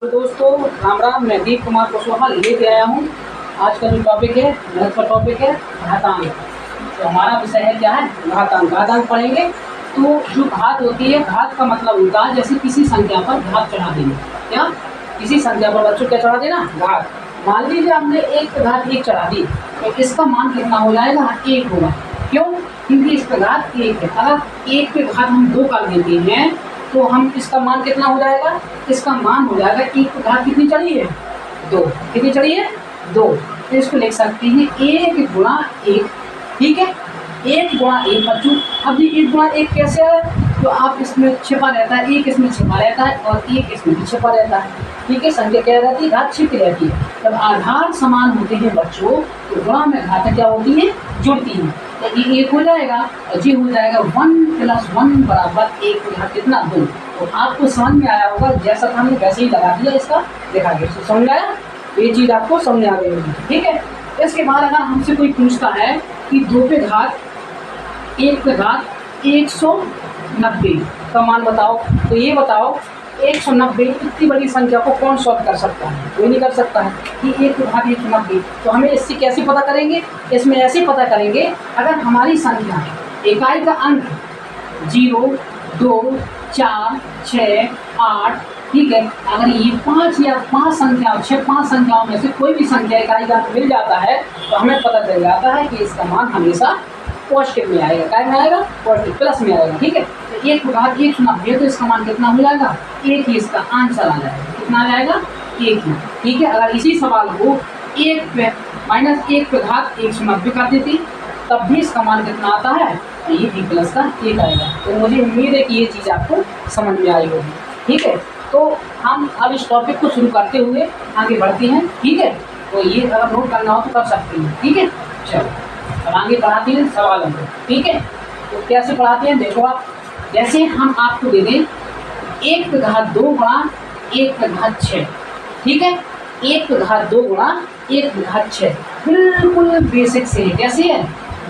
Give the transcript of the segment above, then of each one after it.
तो दोस्तों राम राम, मैं दीप कुमार कुशवाहा लेके आया हूँ। आज का जो टॉपिक है, गणित का टॉपिक है घातांक। तो हमारा विषय है क्या है? घातांक। घातांक पढ़ेंगे। तो जो घात होती है, घात का मतलब होता है जैसे किसी संख्या पर घात चढ़ा देना। क्या? किसी संख्या पर बच्चों क्या चढ़ा देना? घात। मान लीजिए हमने 1 पे घात 1 चढ़ा दी, तो इसका मान कितना हो जाएगा? 1 होगा। क्यों? क्योंकि इस पे घात 1 है। अगर 1 पे घात हम 2 कर देते हैं तो हम इसका मान कितना हो जाएगा? इसका मान हो जाएगा 1 पे घात कितनी चढ़ी है? 2। कितनी चढ़ी है? 2। तो इसको लिख सकते हैं 1 गुणा 1। ठीक है, 1 गुणा 1 बच्चों। अब ये 1 गुणा 1 कैसे है? तो आप इसमें छिपा रहता है, 1 इसमें छिपा रहता है और 1 इसमें भी छिपा रहता है। ठीक है, संख्या क्या रहती है? घात छिपी रहती है। जब आधार समान होते हैं बच्चों तो गुणा में घात क्या होती है? जुड़ती हैं। तो ये 1 हो जाएगा और ये हो जाएगा 1 + 1 = 1 पे घात कितना? 2। तो आपको समझ में आया होगा, जैसा था हमने वैसे ही लगा दिया, इसका देखा गया। तो समझ आया? ये चीज़ आपको समझ आ गई होगी। ठीक है, इसके बाद अगर हमसे कोई पूछता है कि 2 पे घात 1 पे घात 190 का मान बताओ, तो ये बताओ 190 इतनी बड़ी संख्या को कौन सॉल्व कर सकता है? कोई नहीं कर सकता है कि 1 पे घात 190। तो हमें इससे कैसे पता करेंगे? इसमें ऐसे पता करेंगे, अगर हमारी संख्या इकाई का अंक 0, 2, 4, 6, 8, ठीक है, अगर ये 5 या 5 संख्या 5 संख्याओं में से कोई भी संख्या इकाई का अंक मिल जाता है तो हमें पता चल जाता है कि इसका मान हमेशा पॉजिटिव में आएगा। क्या में आएगा? पॉजिटिव, प्लस में आएगा। ठीक है, तो 1 पे घात 190 तो इसका मान कितना हो जाएगा? 1 ही इसका आंसर आ जाएगा। कितना आ जाएगा? 1 ही। ठीक है, अगर इसी सवाल को 1 पे -1 पे घात 190 कर देती तब भी इसका मान कितना आता है? तो ये भी प्लस का 1 आएगा। तो मुझे उम्मीद है कि ये चीज़ आपको समझ में आई होगी। ठीक है, तो हम अब इस टॉपिक को शुरू करते हुए आगे बढ़ते हैं। ठीक है, तो ये अगर नोट करना हो तो कर सकते हैं। ठीक है, चलो अब आगे पढ़ाते हैं सवालों को। ठीक है, तो कैसे पढ़ाते हैं देखो आप। जैसे हम आपको दे दें 1 पे घात 2 गुणा 1 पे घात 6। ठीक है, 1 पे घात 2 गुणा 1 पे घात 6 बिल्कुल बेसिक से है। कैसे है?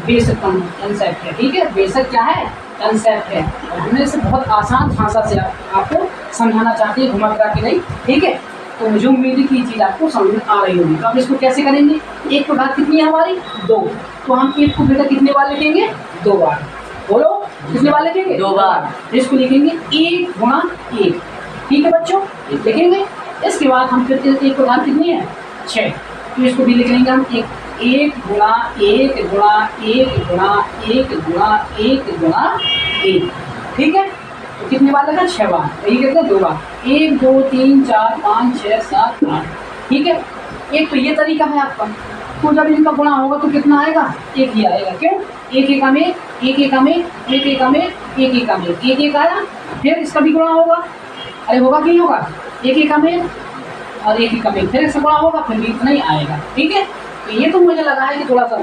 बेसिक कंसेप्ट है। ठीक है, बेसिक क्या है? कंसेप्ट है। और हमने इसे बहुत आसान भाषा से आपको समझाना चाहते हैं, घुमा फिरा के नहीं। ठीक है, तो मुझे उम्मीद है कि ये चीज़ आपको समझ में आ रही होगी। तो अब इसको कैसे करेंगे? 1 पे घात कितनी है हमारी? 2। तो हम 1 को बेटा कितने बार लिखेंगे? 2 बार। बोलो, कितने बार लिखेंगे? 2 बार। इसको लिखेंगे 1 गुणा 1। ठीक है बच्चों, लिखेंगे। इसके बाद हम फिर 1 पे घात कितनी है? 6। तो इसको भी लिख लेंगे हम 1 गुणा 1 गुणा 1 गुणा 1 गुणा 1 गुणा 1। ठीक है, तो कितनी बार लगा? 6 बार। तो ये कहते हैं 2 बार। 1, 2, 3, 4, 5, 6, 7, 8। ठीक है, एक तो ये तरीका है आपका। तो जब इनका गुणा होगा तो कितना आएगा? 1 ही आएगा। क्यों? 1 1 में 1 1 में 1 1 में 1 1 में 1 1 आया। फिर इसका भी गुणा होगा। अरे होगा कि नहीं होगा? 1 1 में और 1 1 में फिर इसका गुणा होगा, फिर भी इतना ही आएगा। ठीक है, तो ये तो मुझे लगा है कि थोड़ा सा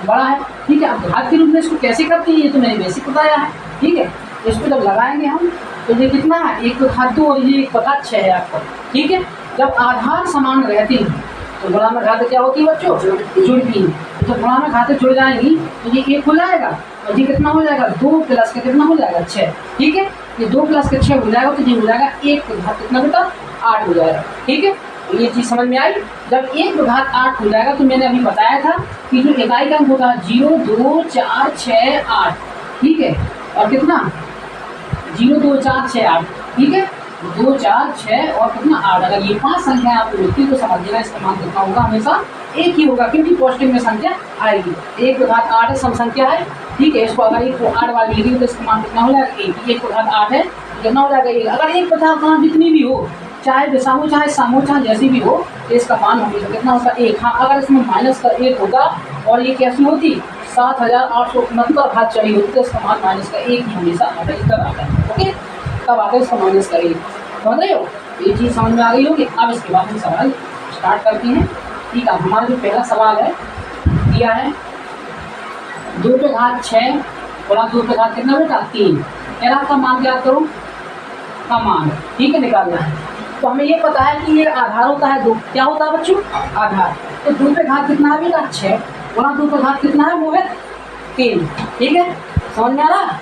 बड़ा है। ठीक है, अब घात के रूप में इसको कैसे करते हैं ये तो मैंने बेसिक बताया है। ठीक है, इसको जब लगाएंगे हम तो ये कितना है? 1 पे घात 2 और ये 1 पे घात 6 है आपका। ठीक है, जब आधार समान रहते हैं तो गुणा में घातें क्या होती है बच्चों? जुड़ती हैं। तो गुणा में घातें जुड़ जाएंगी तो ये 1 हो जाएगा और ये कितना हो जाएगा? 2 प्लस का कितना हो जाएगा? 6। ठीक है, ये 2 प्लस के 6 हो जाएगा तो ये हो जाएगा 1 पे घात कितना बेटा? 8 हो जाएगा। ठीक है, तो ये चीज़ समझ में आई। जब 1 पे घात 8 हो जाएगा तो मैंने अभी बताया था कि जो इकाई का अंक होता है 0, 2, 4, 6, 8। ठीक है, और कितना? 0, 2, 4, 6, 8। ठीक है, 2, 4, 6 और कितना? 8। अगर ये 5 संख्याएं आपको मिलती तो समझ लेना इसका मान कितना होगा? हमेशा 1 ही होगा, क्योंकि पॉजिटिव में संख्या आएगी। 1 पे घात 8 है, सम संख्या है। ठीक है, इसको अगर 1 को 8 बार लिखेंगे तो इसका मान कितना हो जाएगा? 1। 1 पे घात 8 है, कितना हो जाएगा? 1। अगर 1 पे घात जितनी भी हो, चाहे विषम चाहे सम चाहे जैसी भी हो, तो इसका मान हमेशा कितना होता? 1। हाँ, अगर इसमें माइनस का 1 होता और ये कैसी होती? 7869 घात चढ़ी होती तो इसका मान माइनस का 1 ही हमेशा आता है। तब आता है। ओके, तब आता है इसका माइनस का 1। समझ रहे हो? ये चीज़ समझ में आ गई होगी। अब इसके बाद हम सवाल स्टार्ट करते हैं। ठीक है, हमारा जो पहला सवाल है दिया है 2 पे घात 6 गुणा 2 पे घात कितना बेटा? 3। पहला का मान क्या करो? का मान। ठीक है, निकालना है। तो हमें ये पता है कि ये आधार होता है 2। क्या होता है बच्चों? आधार। तो 2 पे घात कितना है बेटा? 6 गुणा 2 पे घात कितना है? वो है 3। ठीक है, समझ में आ रहा?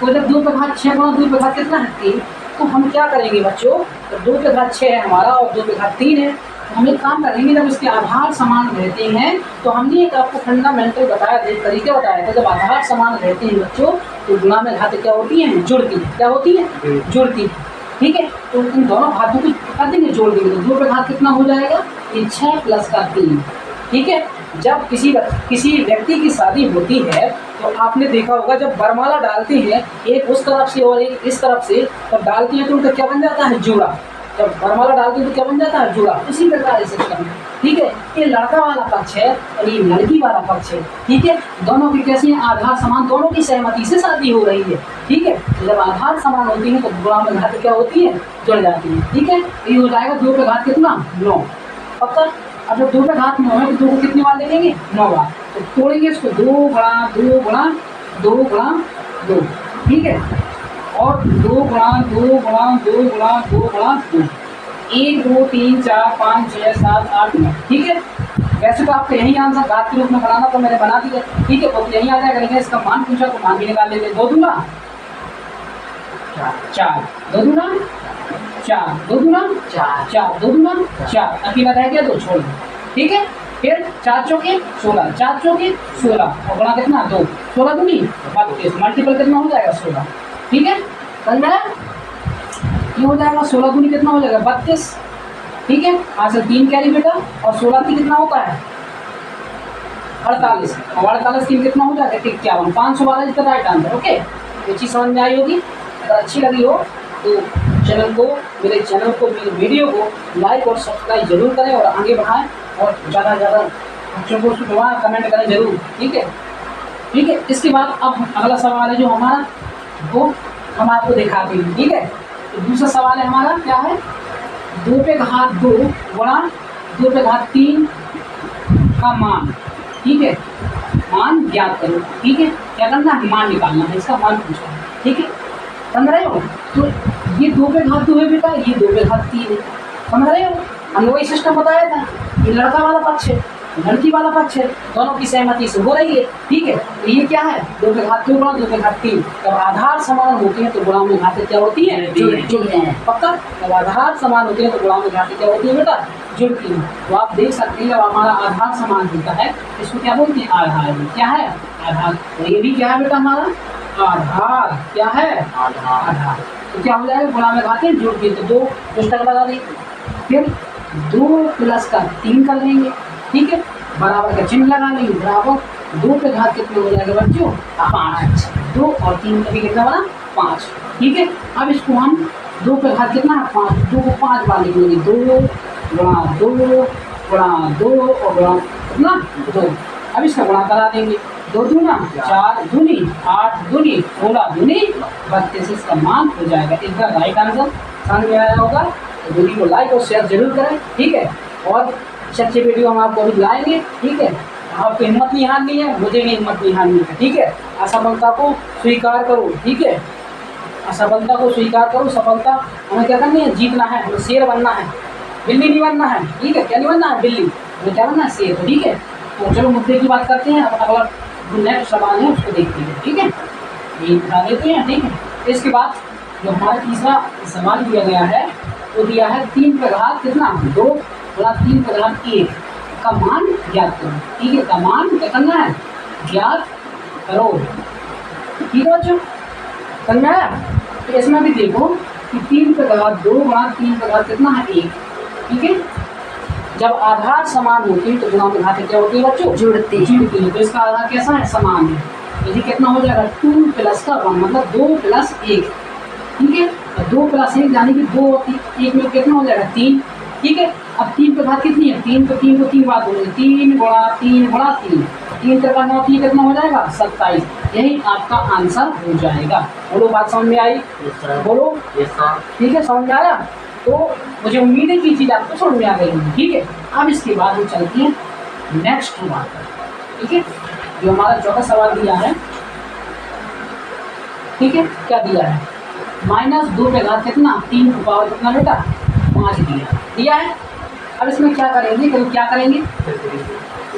तो जब 2 पे घात 6 गुणा 2 पे घात कितना है? 3। तो हम क्या करेंगे बच्चों, तो 2 पे घात 6 है हमारा और 2 पे घात 3 है, तो हम एक काम करेंगे, जब इसके आधार समान रहते हैं तो हमने एक आपको फंडामेंटल बताया, एक तरीके बताया था, जब आधार समान रहते हैं बच्चों तो गुणा में घात क्या होती है, जुड़ती। क्या होती है, जुड़ती। ठीक है, तो इन दोनों घातों को कर देंगे, जोड़ देंगे, तो 2 पे घात कितना हो जाएगा, 6 प्लस का 3। ठीक है, जब किसी व्यक्ति की शादी होती है तो आपने देखा होगा जब वरमाला डालते हैं, एक उस तरफ से और एक इस तरफ से, तब डालते हैं तो उनका क्या बन जाता है, जोड़ा। जब वरमाला डालते हैं तो क्या बन जाता है, जोड़ा। उसी प्रकार है सिस्टम। ठीक है, ये लड़का वाला पक्ष है और ये लड़की वाला पक्ष है। ठीक है, दोनों की कैसे हैं, आधार समान, दोनों की सहमति से शादी हो रही है। ठीक है, जब आधार समान होती है तो गुणा में घात क्या होती है, जुड़ जाती है। ठीक है, ये हो जाएगा 2 पे घात कितना, 9। पक्का। अब जब 2 पे घात 9 है तो 2 को कितनी बार लिखेंगे, 9 बार। तो तोड़ेंगे इसको, 2 गुणा 2 गुणा 2 गुणा 2। ठीक है, और 2 गुणा 2 गुणा 2 गुणा 2 गुणा 2, 1 2 3 4 5 6 7 8 9। ठीक है, वैसे तो आपको यही आंसर घात के रूप में बनाना, तो मैंने बना दिया। ठीक है, तो यही आ जाएगा, लेकिन इसका मान पूछा तो मान भी निकाल लेंगे। 2 दूना 4, 2 दूना 4, 2 दूना 4, 2 दूना 4, अकेला रह गया तो छोड़ दो। ठीक है, फिर 4 चौके 16, 4 चौके 16 और गुणा कितना, 2, 16 दूनी 32, मल्टीपल कितना हो जाएगा, 16। ठीक है, समझ में आया, ये हो जाएगा 16 दूनी कितना हो जाएगा, 32। ठीक है, आज से 3 कैरी बेटा, और 16 की कितना होता है, 48, और 48 की कितना हो जाएगा, 51। 512 is the right answer. Okay, ये चीज़ समझ में आई होगी। अगर अच्छी लगी हो तो मेरे चैनल को मेरे वीडियो को लाइक और सब्सक्राइब जरूर करें और आगे बढ़ाएं, और ज़्यादा से ज़्यादा बच्चों को सुनवाएं, कमेंट करें जरूर। ठीक है, ठीक है। इसके बाद अब अगला सवाल है जो हमारा, वो हम आपको दिखाते हैं। ठीक है, तो दूसरा सवाल है हमारा, क्या है, 2 पे घात 2 गुणा 2 पे घात 3 का मान। ठीक है, मान ज्ञात करो। ठीक है, क्या करना है, मान निकालना है, इसका मान पूछो। ठीक है, समझ रहे हो, तो ये 2 पे घात 2 है बेटा, ये 2 पे घात 3 है। समझ रहे हो, हमने वही सिस्टम बताया था, ये लड़का वाला पक्ष है, लड़की वाला पक्ष है, दोनों की सहमति से हो रही है। ठीक है, तो ये क्या है, 2 पे घात 2 गुणा 2 पे घात 3। जब आधार समान होते हैं तो गुणा में घात क्या होती है, जुड़ती है। पक्का, जब आधार समान होते हैं तो गुणा में घात क्या होती है बेटा, जुड़ती है। तो आप देख सकते हैं जब हमारा आधार समान होता है इसको क्या बोलते हैं, आधार। क्या है, आधार। तो ये भी क्या है बेटा, हमारा आधार। क्या है, आधार। तो क्या हो जाएगा, गुणा में घात जुड़ती है, तो 2 पुस्तक लगा देंगे, फिर 2 प्लस का 3 कर लेंगे। ठीक है, बराबर का चिन्ह लगा लेंगे, बराबर 2 पे घात कितने हो जाएगा बच्चों, 5। 2 और 3 का भी कितना बना, 5। ठीक है, अब इसको हम 2 पे घात कितना है, 5, 2 को 5 बार लिखेंगे, 2 गुणा 2 गुणा 2 और गुणा कितना, 2। अब इसका गुणा करा देंगे, 2 दूना 4 दूनी 8 दूनी 16 दूनी 32, इसका मान हो जाएगा इसका राइट आंसर। समझ में आया होगा, तो वीडियो को लाइक और शेयर जरूर करें। ठीक है, और अच्छे वीडियो हम आपको अभी लाएंगे। ठीक है, आपको हिम्मत नहीं हारनी है, मुझे भी हिम्मत नहीं हारनी है। ठीक है, असफलता को स्वीकार करो। ठीक है, असफलता को स्वीकार करो, सफलता हमें क्या करनी है, जीतना है, हमें शेर बनना है, बिल्ली नहीं बनना है। ठीक है, क्या नहीं बनना है, बिल्ली, हमें क्या बनना है, शेर। ठीक है, तो चलो मुद्दे की बात करते हैं। अब अगला जो नेक्स्ट सवाल है उसको देखते हैं। ठीक है, ये दिखा देते हैं। ठीक है, इसके बाद जो हमारा तीसरा सवाल दिया गया है वो दिया है 3 पे घात कितना, 2 गुणा 3 पे घात 1 का मान ज्ञात करो। ठीक है, का मान क्या करना है, ज्ञात करो। ठीक है बच्चों, समझ में आया। तो इसमें भी देखो कि 3 पे घात 2 गुणा 3 पे घात कितना है, 1। ठीक है, जब आधार समान होती है तो गुणा में घात क्या होती है बच्चों, जुड़ती है। तो इसका आधार कैसा है, समान है। यदि कितना हो जाएगा, 2 प्लस का 1 मतलब 2 प्लस 1। ठीक है, 2 प्लस 1 यानी कि 2 और 1 में कितना हो जाएगा, 3। ठीक है, अब 3 पे घात कितनी है, 3 तो 3 को 3 बार बोलेंगे, 3 गुणा 3 गुणा 3, 3 का 9, 3 कितना हो जाएगा, 27। यही आपका आंसर हो जाएगा। बोलो, बात समझ में आई, बोलो। ठीक है, समझ में आया। तो मुझे उम्मीद है कि चीज़ आपको समझ में आ गई होगी। ठीक है, अब इसके बाद हम चलते हैं नेक्स्ट सवाल पर। ठीक है, जो हमारा चौथा सवाल दिया है। ठीक है, क्या दिया है, -2 पे घात कितना, 3 की पावर कितना बेटा, 5 दिया है। अब इसमें क्या करेंगे, क्या करेंगे,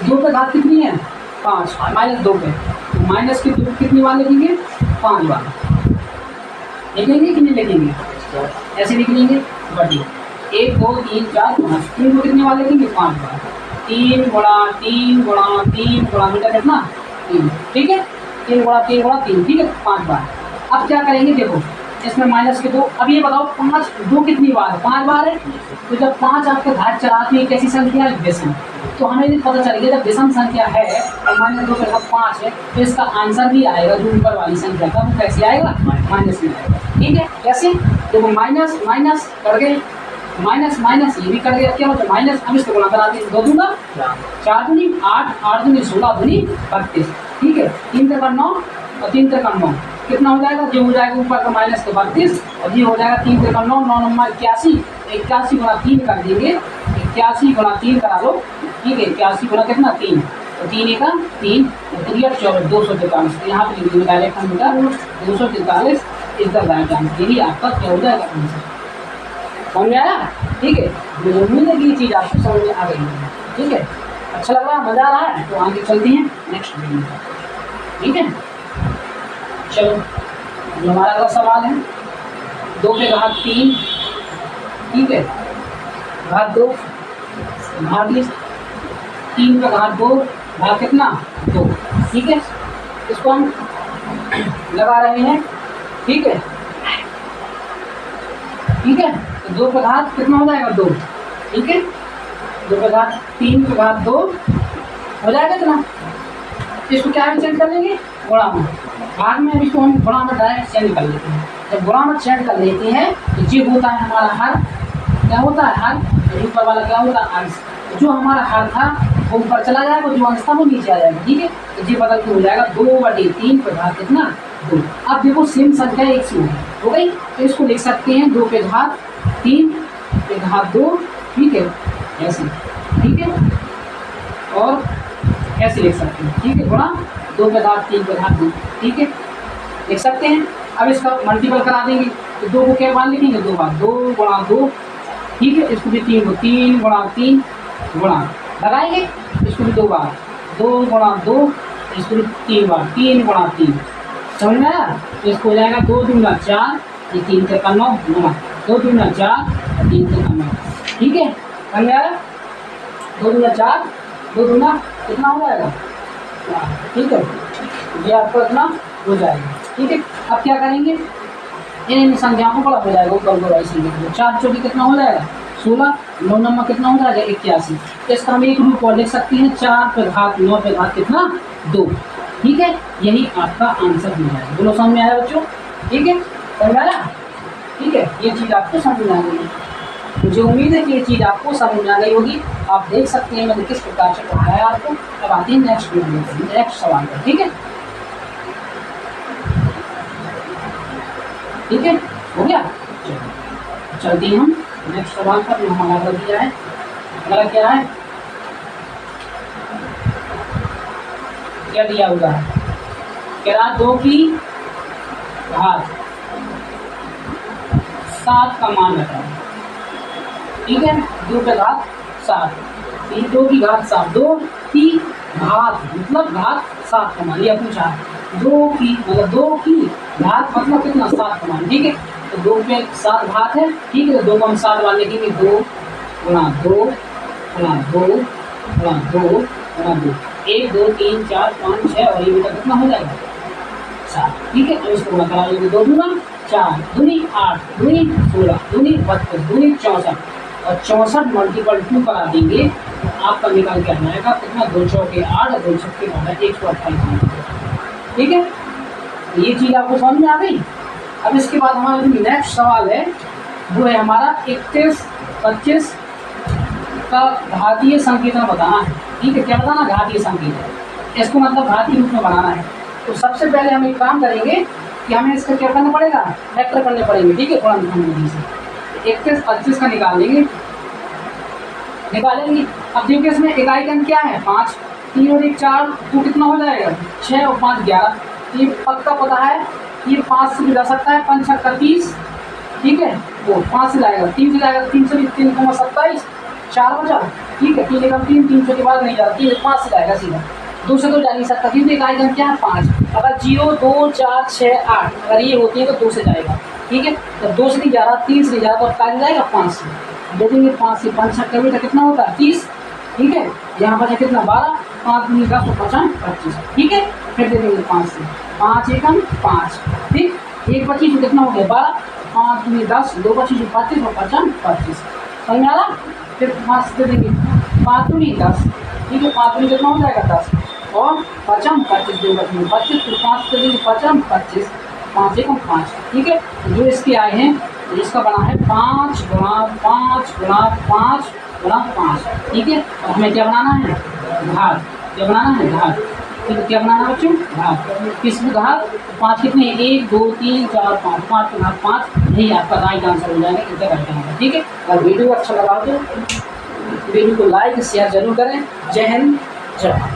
2 पे घात कितनी है, 5, -2 पे, तो माइनस की 2 कितनी बार लिखेंगे, 5 बार लिखेंगे कि नहीं लिखेंगे, तो ऐसे निकलेंगे बड़ी 1 2 3 4 5 3 को कितने बार लिखेंगे 5 बार 3 गुणा 3 गुणा 3 गुणा मीटर कितना 3 ठीक है 3 गुणा 3 गुणा 3 ठीक है 5 बार। अब क्या करेंगे देखो इसमें माइनस के 2। अब ये बताओ 5 2 कितनी बार 5 बार है। तो जब 5 आपके घात चलाते हैं कैसी संख्या है विषम। तो हमें भी पता चल गया जब विषम संख्या है और -2 के साथ 5 है तो इसका आंसर भी आएगा जो ऊपर वाली संख्या का वो कैसे आएगा माइनस में आएगा। ठीक है कैसे देखो माइनस माइनस कर गए माइनस माइनस ये भी कर गया क्या मतलब माइनस। अब इसको गुणा करा दें 2 दूंगा 4 दूनी 8 8 दूनी 16 दूनी 32 ठीक है 3 3 9 और 3 3 9 कितना हो जाएगा जो हो जाएगा ऊपर का माइनस के 32 और ये हो जाएगा 3 3 9 9 9 81 81 गुणा 3 कर देंगे 81 गुणा 3 करा लो ठीक है 81 गुणा कितना 3 तो 3 1 3 3 8 24 243 तो यहाँ पे लिख देंगे डायरेक्ट हम बेटा 243 इसका राइट आंसर यही आपका क्या हो जाएगा आंसर। समझ में आया ठीक है मुझे उम्मीद है कि ये चीज़ आपको समझ में आ गई है। ठीक है अच्छा लग रहा है मज़ा आ रहा है तो आगे चलते हैं नेक्स्ट वीडियो में। ठीक है चलो ये हमारा अगला सवाल है 2 के घात 3 ठीक है घात 2 भागित 3 का घात 2 भाग कितना 2 ठीक है इसको हम लगा रहे हैं ठीक है ठीक है तो 2 का घात कितना हो जाएगा 2 ठीक है 2 का घात 3 का घात 2 हो जाएगा कितना। इसको क्या में चेंज कर लेंगे गुणा में भाग में अभी इसको हम गुणा में डायरेक्ट चेंज कर लेते हैं। जब गुणा में चेंज कर लेते हैं तो ये होता है हमारा हर क्या होता है हर ऊपर वाला क्या होता है अंश जो हमारा हर था वो ऊपर चला जाएगा जो अंश था वो नीचे आ जाएगा। ठीक है तो ये बदल के हो जाएगा 2/3 का घात कितना 2। अब देखो सेम संख्या एक सी हो गई तो इसको लिख सकते हैं 2 के घात 3 के घात 2 ठीक है ऐसे ठीक है और ऐसे लिख सकते हैं ठीक है गुणा 2 के घात 3 के घात 2 ठीक है लिख सकते हैं। अब इसका मल्टीपल करा देंगे तो 2 को क्या बार लिखेंगे 2 बार 2 गुणा 2 ठीक है इसको भी 3 को 3 गुणा 3 गुणा लगाएंगे इसको भी 2 बार 2 गुणा 2 इसको भी 3 बार 3 गुणा 3 समझ में आया। तो इसको हो जाएगा 2 दूना 4 ये 3 के 9 गुणा 2 दूना 4 और 3 के 9 ठीक है समझ में आया 2 दूना 4 2 दूना कितना हो जाएगा ठीक है ये आपको इतना हो जाएगा। ठीक है अब क्या करेंगे इन संख्याओं को बड़ा हो जाएगा ऊपर को ऐसे लिख दो 4 चौकी कितना हो जाएगा 16 9 नंबर कितना हो जाएगा 81। इसका हम एक रूप और लिख सकते हैं 4 पे घात 9 पे घात कितना 2 ठीक है यही आपका आंसर हो जाएगा। दोनों समझ में आया बच्चों ठीक है समझ में आया ठीक है ये चीज़ आपको समझ में आ गई। मुझे उम्मीद है कि ये चीज़ आपको समझ में आ गई होगी। आप देख सकते हैं मैंने किस प्रकार से पढ़ाया आपको। अब आते हैं नेक्स्ट सवाल पर ठीक है ठीक है हो गया चलते हैं हम नेक्स्ट सवाल पर जो हमारा दिया है अगला क्या है क्या दिया हुआ है कह रहा 2 की घात 7 का मान बताओ ठीक है 2 की घात 7 2 की घात 7 2 की घात मतलब घात 7 का मान यह पूछा है 2 की मतलब 2 की घात मतलब कितना 7 का मान ठीक है तो 2 पे 7 घात है ठीक है तो 2 को हम 7 बार लिखेंगे 2 गुणा 2 गुणा 2 गुणा 2 गुणा 2 1 2 3 4 5 6 और ये बेटा कितना हो जाएगा 7 ठीक है। अब इसको गुणा करा लेंगे 2 दूना 4 दूनी 8 दूनी 16 दूनी 32 दूनी 64 और 64 मल्टीपल 2 करा देंगे तो आपका निकाल के आ जाएगा कितना 2 चौके 8 2 छक्के 128 ठीक है ये चीज़ आपको समझ में आ गई। अब इसके बाद हमारा जो नेक्स्ट सवाल है वो है हमारा 31 25 का घातीय संकेतन बताना है। ठीक है क्या बताना घातीय संकेतन इसको मतलब घातीय रूप में बनाना है। तो सबसे पहले हम एक काम करेंगे कि हमें इसका क्या करना पड़ेगा फैक्टर करने पड़ेंगे ठीक है गुणनखंड से 31 25 का निकालेंगे। अब देखिए इसमें इकाई का अंक क्या है 5 3 और 1 4 तो कितना हो जाएगा 6 और 5 11 ये पक्का पता है ये 5 से भी जा सकता है 5 6 30 ठीक है वो 5 से जाएगा 3 से जाएगा 3 से 3 27 4 बचा ठीक है 3 एकम 3 3 के बाद नहीं जाता 3 5 से जाएगा सीधा 2 से तो जा नहीं सकता क्योंकि इकाई का क्या है 5 अगर 0 2 4 6 8 अगर ये होती है तो 2 से जाएगा ठीक है। तो 2 से नहीं जा रहा, 3 से नहीं जा रहा, तो अब कहा जाएगा 5 से। दे देंगे 5 से, 5 छक्का बेटा कितना होता है 30, ठीक है। यहाँ बचा कितना 12, 5 दूनी 10 और 5 25, ठीक है। फिर दे देंगे 5 से, 5 एकम 5, ठीक। 1 25 कितना हो गया 12, 5 दूनी 10, 2 25 25 और 5 25, समझ में आ रहा। फिर 5 दे देंगे, 5 दूनी 10, ठीक है। 5 दूनी कितना हो जाएगा 10 और 5 25, 2 25 25, फिर 5 दे देंगे 5 25, 5 एकम 5, ठीक है। जो इसके आए हैं तो इसका बना है 5 गुणा 5 गुणा 5 गुणा 5, ठीक है। और हमें क्या बनाना है घात, क्या बनाना है घात, ठीक है। क्या बनाना है बच्चों घात, किस घात 5 कितने 1 2 3 4 5, 5 के घात 5, यही आपका राइट आंसर हो जाएगा, इनका राइट आंसर, ठीक है। अगर वीडियो अच्छा लगा तो वीडियो को लाइक शेयर जरूर करें। जय हिंद जय भारत।